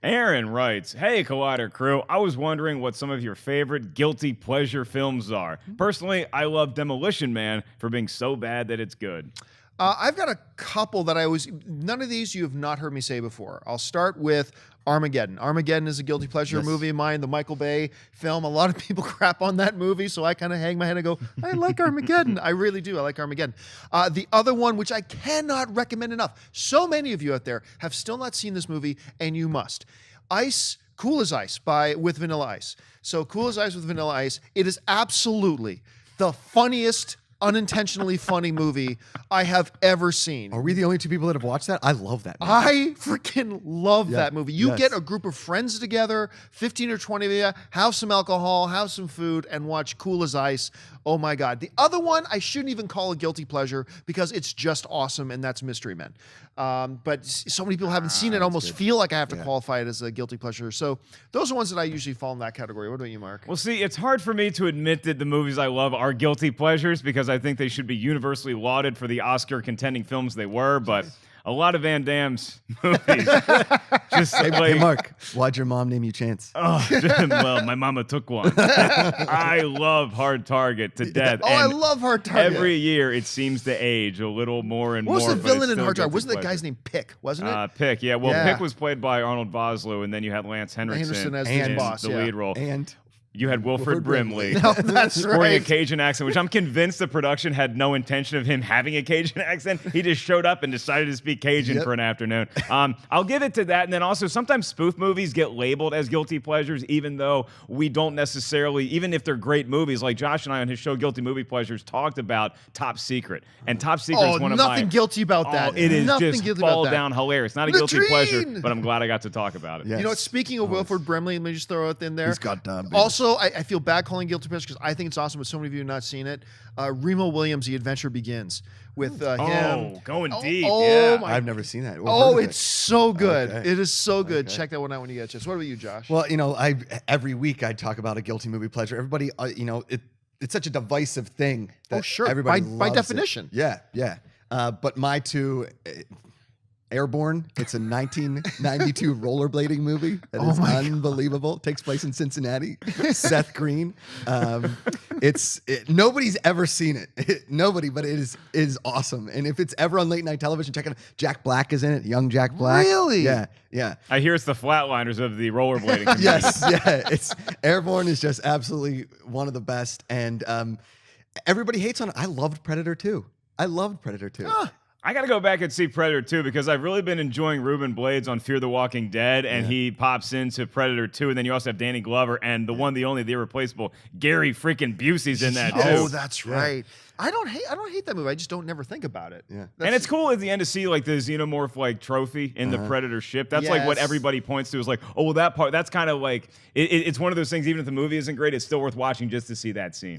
Aaron writes, "Hey, Collider crew. I was wondering what some of your favorite guilty pleasure films are. Personally, I love Demolition Man for being so bad that it's good." I've got a couple that none of these you have not heard me say before. I'll start with Armageddon. Armageddon is a guilty pleasure movie of mine, the Michael Bay film. A lot of people crap on that movie, so I kind of hang my head and go, I like Armageddon. I really do. I like Armageddon. The other one, which I cannot recommend enough, so many of you out there have still not seen this movie, and you must. Cool as Ice with Vanilla Ice. So Cool as Ice with Vanilla Ice. It is absolutely the funniest unintentionally funny movie I have ever seen. Are we the only two people that have watched that? I love that movie. I freaking love that movie. You get a group of friends together, 15 or 20 of you, have some alcohol, have some food, and watch Cool as Ice. Oh my God. The other one, I shouldn't even call a guilty pleasure because it's just awesome, and that's Mystery Men. But so many people haven't seen it, almost feel like I have to qualify it as a guilty pleasure. So those are ones that I usually fall in that category. What about you, Mark? Well, see, it's hard for me to admit that the movies I love are guilty pleasures because I think they should be universally lauded for the Oscar-contending films they were, but a lot of Van Damme's movies just Hey, Mark, why'd your mom name you Chance? Oh, well, my mama took one. I love Hard Target to death. Oh, I love Hard Target. Every year, it seems to age a little more and more. What was the villain in Hard Target? Target? Wasn't that guy's name Pick, wasn't it? Pick, yeah. Well, Pick was played by Arnold Vosloo, and then you had Lance Henriksen as the boss, the lead role. And you had Wilford Brimley. No, that's sporting right. a Cajun accent, which I'm convinced the production had no intention of him having a Cajun accent. He just showed up and decided to speak Cajun for an afternoon. I'll give it to that. And then also, sometimes spoof movies get labeled as guilty pleasures, even though we don't necessarily, even if they're great movies, like Josh and I on his show, Guilty Movie Pleasures, talked about Top Secret. And Top Secret is one of my... nothing guilty about that. It is nothing just guilty fall about that. down hilarious. Not a guilty pleasure, but I'm glad I got to talk about it. Yes. You know what? Speaking of Wilford Brimley, let me just throw it in there. He's got Also, I feel bad calling guilty pleasure because I think it's awesome, but so many of you have not seen it. Remo Williams, The Adventure Begins, with him. Going deep. I've never seen that. It's so good. Okay. It is so good. Check that one out when you get a chance. What about you, Josh? Well, every week I talk about a guilty movie pleasure. Everybody, it's such a divisive thing. That sure. Everybody By loves definition. It. Yeah. But my two... Airborne. It's a 1992 rollerblading movie that is unbelievable. It takes place in Cincinnati. Seth Green. Nobody's ever seen it. Nobody, but it is awesome. And if it's ever on late night television, check it out. Jack Black is in it. Young Jack Black. Really? Yeah. I hear it's the Flatliners of the rollerblading community. Yes. Yeah. It's Airborne is just absolutely one of the best, and everybody hates on it. I loved Predator 2. I got to go back and see Predator 2 because I've really been enjoying Ruben Blades on Fear the Walking Dead, and he pops into Predator 2, and then you also have Danny Glover, and the one, the only, the irreplaceable Gary freaking Busey's in that too. Oh, that's right. I don't hate that movie. I just don't never think about it. Yeah. And it's cool at the end to see like the xenomorph trophy in the Predator ship. That's like what everybody points to is like, oh, well, that part, that's kind of like, it's one of those things, even if the movie isn't great, it's still worth watching just to see that scene.